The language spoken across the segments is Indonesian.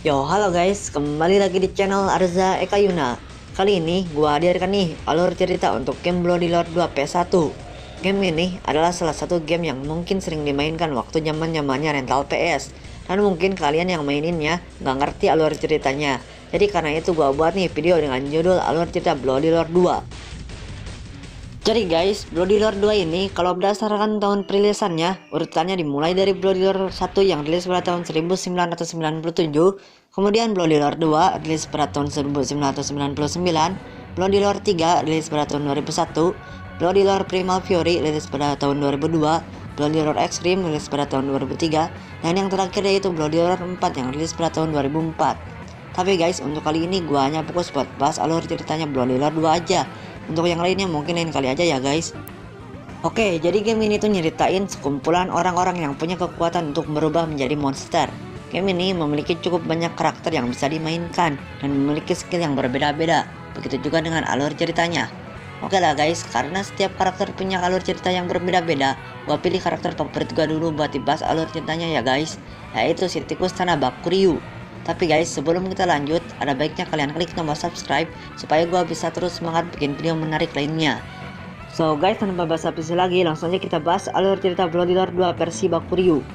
Yo, halo guys, kembali lagi di channel Arza Eka Yuna. Kali ini gua hadirkan nih alur cerita untuk game Bloody Lord 2 PS1. Game ini adalah salah satu game yang mungkin sering dimainkan waktu zamannya rental PS. Dan mungkin kalian yang maininnya nggak ngerti alur ceritanya. Jadi karena itu gua buat nih video dengan judul alur cerita Bloody Lord 2. Jadi guys, Bloody Lord 2 ini kalau berdasarkan tahun perilisannya, urutannya dimulai dari Bloody Lord 1 yang rilis pada tahun 1997, kemudian Bloody Lord 2 rilis pada tahun 1999, Bloody Lord 3 rilis pada tahun 2001, Bloody Lord Primal Fury rilis pada tahun 2002, Bloody Lord Extreme rilis pada tahun 2003, dan yang terakhir yaitu Bloody Lord 4 yang rilis pada tahun 2004. Tapi guys, untuk kali ini gua hanya fokus buat bahas alur ceritanya Bloody Lord 2 aja. Untuk yang lainnya mungkin lain kali aja ya guys. Oke, jadi game ini tuh nyeritain sekumpulan orang-orang yang punya kekuatan untuk berubah menjadi monster. Game ini memiliki cukup banyak karakter yang bisa dimainkan dan memiliki skill yang berbeda-beda. Begitu juga dengan alur ceritanya. Oke lah guys, karena setiap karakter punya alur cerita yang berbeda-beda, gua pilih karakter favorit gua dulu buat dibahas alur ceritanya ya guys, yaitu si tikus tanah Bakuryu. Tapi guys, sebelum kita lanjut, ada baiknya kalian klik tombol subscribe supaya gua bisa terus semangat bikin video menarik lainnya. So guys, tanpa basa-basi lagi, langsung aja kita bahas alur cerita Bloody Lord 2 versi Bakuryu.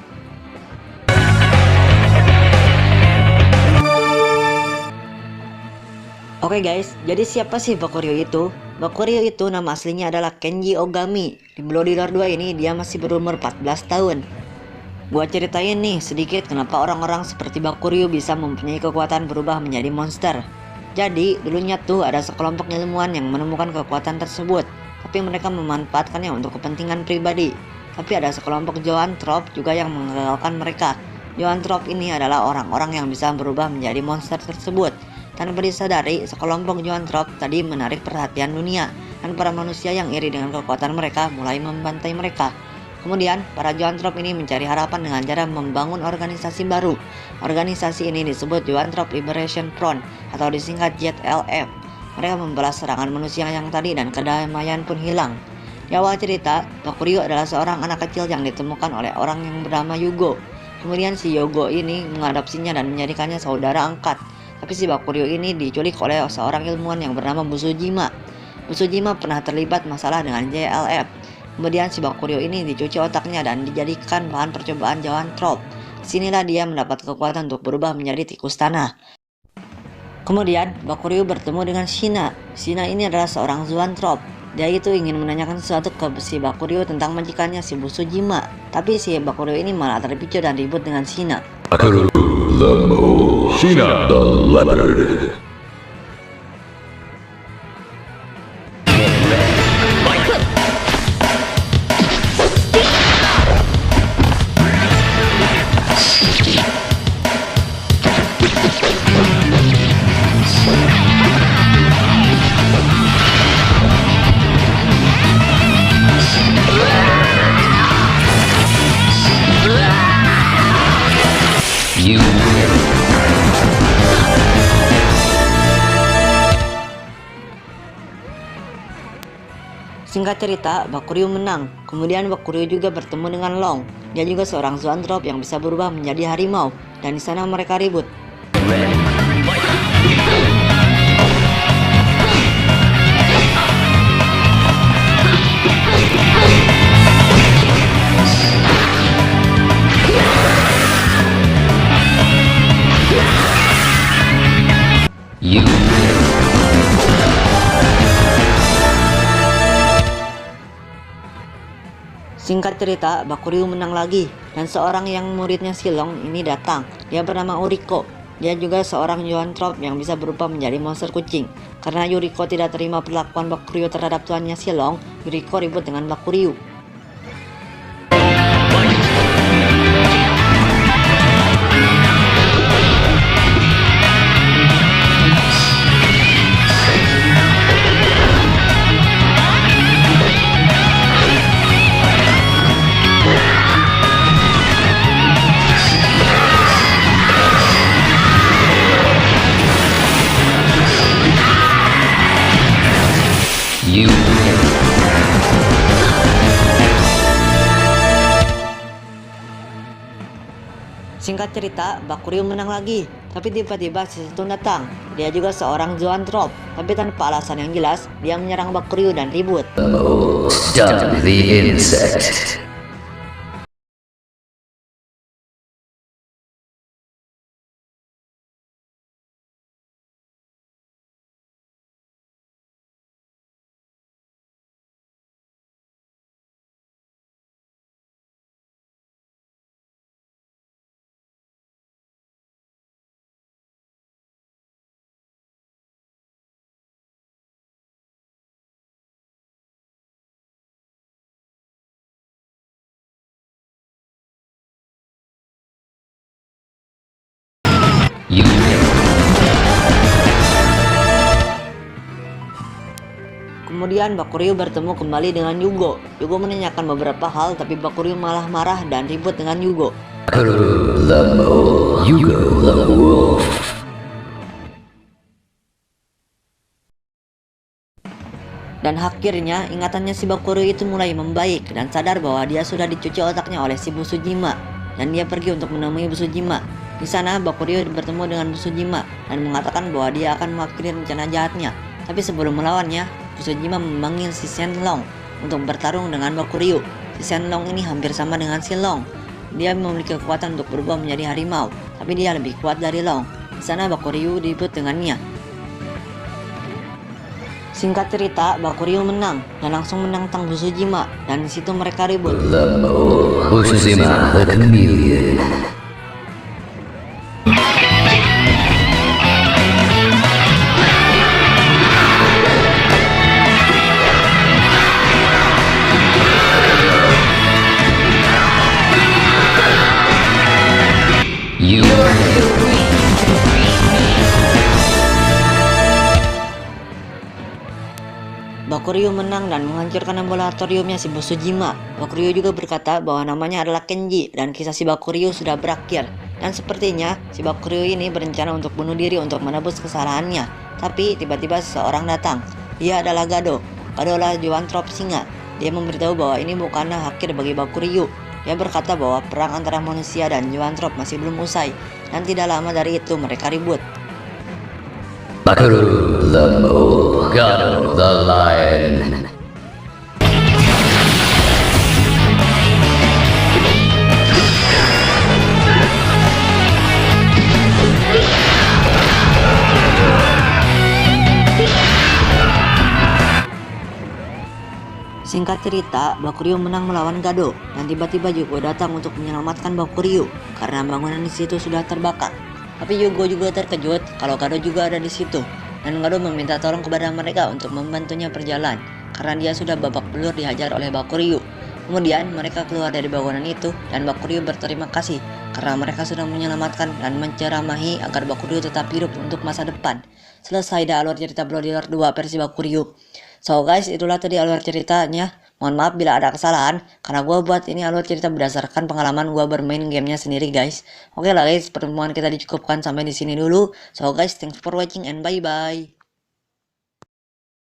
Oke guys, jadi siapa sih Bakuryu itu? Bakuryu itu nama aslinya adalah Kenji Ogami. Di Bloody Lord 2 ini dia masih berumur 14 tahun. Gua ceritain nih sedikit kenapa orang-orang seperti Bakuryu bisa mempunyai kekuatan berubah menjadi monster. Jadi dulunya tuh ada sekelompok ilmuwan yang menemukan kekuatan tersebut, tapi mereka memanfaatkannya untuk kepentingan pribadi. Tapi ada sekelompok Zoanthrope juga yang menggagalkan mereka. Zoanthrope ini adalah orang-orang yang bisa berubah menjadi monster tersebut. Tanpa disadari, sekelompok Zoanthrope tadi menarik perhatian dunia, dan para manusia yang iri dengan kekuatan mereka mulai membantai mereka. Kemudian, para Zoanthrope ini mencari harapan dengan cara membangun organisasi baru. Organisasi ini disebut Zoanthrope Liberation Front atau disingkat ZLF. Mereka membalas serangan manusia yang tadi dan kedamaian pun hilang. Di awal cerita, Bakuryu adalah seorang anak kecil yang ditemukan oleh orang yang bernama Yugo. Kemudian si Yugo ini mengadopsinya dan menjadikannya saudara angkat. Tapi si Bakuryu ini diculik oleh seorang ilmuwan yang bernama Busujima. Busujima pernah terlibat masalah dengan ZLF. Kemudian si Bakuryu ini dicuci otaknya dan dijadikan bahan percobaan Zoanthrope. Disinilah dia mendapat kekuatan untuk berubah menjadi tikus tanah. Kemudian Bakuryu bertemu dengan Shina. Shina ini adalah seorang Zoanthrope. Dia itu ingin menanyakan sesuatu ke si Bakuryu tentang majikannya si Busujima. Tapi si Bakuryu ini malah terpicu dan ribut dengan Shina. Shina the Leopard. Singkat cerita, Bakuryu menang. Kemudian Bakuryu juga bertemu dengan Long. Dia juga seorang Zoanthrope yang bisa berubah menjadi harimau. Dan di sana mereka ribut. Singkat cerita, Bakuryu menang lagi, dan seorang yang muridnya si Long ini datang. Dia bernama Uriko. Dia juga seorang Zoanthrope yang bisa berubah menjadi monster kucing. Karena Uriko tidak terima perlakuan Bakuryu terhadap tuannya si Long, Uriko ribut dengan Bakuryu. Singkat cerita, Bakuryu menang lagi. Tapi tiba-tiba si Satu datang. Dia juga seorang zoantrop, tapi tanpa alasan yang jelas, dia menyerang Bakuryu dan ribut. Stun the insect. You Kemudian Bakuryu bertemu kembali dengan Yugo. Yugo menanyakan beberapa hal, tapi Bakuryu malah marah dan ribut dengan Yugo. the mole. Yugo the wolf. Dan akhirnya ingatannya si Bakuryu itu mulai membaik dan sadar bahwa dia sudah dicuci otaknya oleh si Busujima. Dan dia pergi untuk menemui Busujima. Di sana Bakuryu bertemu dengan Busujima dan mengatakan bahwa dia akan mengakhiri rencana jahatnya. Tapi sebelum melawannya, Busujima memanggil si Shenlong untuk bertarung dengan Bakuryu. Si Shenlong ini hampir sama dengan si Long. Dia memiliki kekuatan untuk berubah menjadi harimau, tapi dia lebih kuat dari Long. Di sana Bakuryu ribut dengannya. Singkat cerita, Bakuryu menang dan langsung menantang Busujima, dan di situ mereka ribut. The mole. Busujima the chameleon. You Bakuryu menang dan menghancurkan laboratoriumnya si Busujima. Bakuryu juga berkata bahwa namanya adalah Kenji dan kisah si Bakuryu sudah berakhir. Dan sepertinya si Bakuryu ini berencana untuk bunuh diri untuk menebus kesalahannya. Tapi tiba-tiba seseorang datang. Dia adalah Gado. Gado adalah zoantrop singa. Dia memberitahu bahwa ini bukanlah akhir bagi Bakuryu. Dia berkata bahwa perang antara manusia dan zoantrop masih belum usai. Dan tidak lama dari itu mereka ribut. Bakuru the mole. Gado the lion. Singkat cerita, Bakuryu menang melawan Gado dan tiba-tiba Yugo datang untuk menyelamatkan Bakuryu karena bangunan di situ sudah terbakar. Tapi Yugo juga terkejut kalau Gado juga ada di situ dan Gado meminta tolong kepada mereka untuk membantunya berjalan karena dia sudah babak belur dihajar oleh Bakuryu. Kemudian mereka keluar dari bangunan itu dan Bakuryu berterima kasih karena mereka sudah menyelamatkan dan menceramahi agar Bakuryu tetap hidup untuk masa depan. Selesai dah alur cerita Bloody Roar 2 versi Bakuryu. So guys, itulah tadi alur ceritanya. Mohon maaf bila ada kesalahan, karena gue buat ini alur cerita berdasarkan pengalaman gue bermain gamenya sendiri guys. Oke lah guys, pertemuan kita dicukupkan sampai di sini dulu. So guys, thanks for watching and bye bye.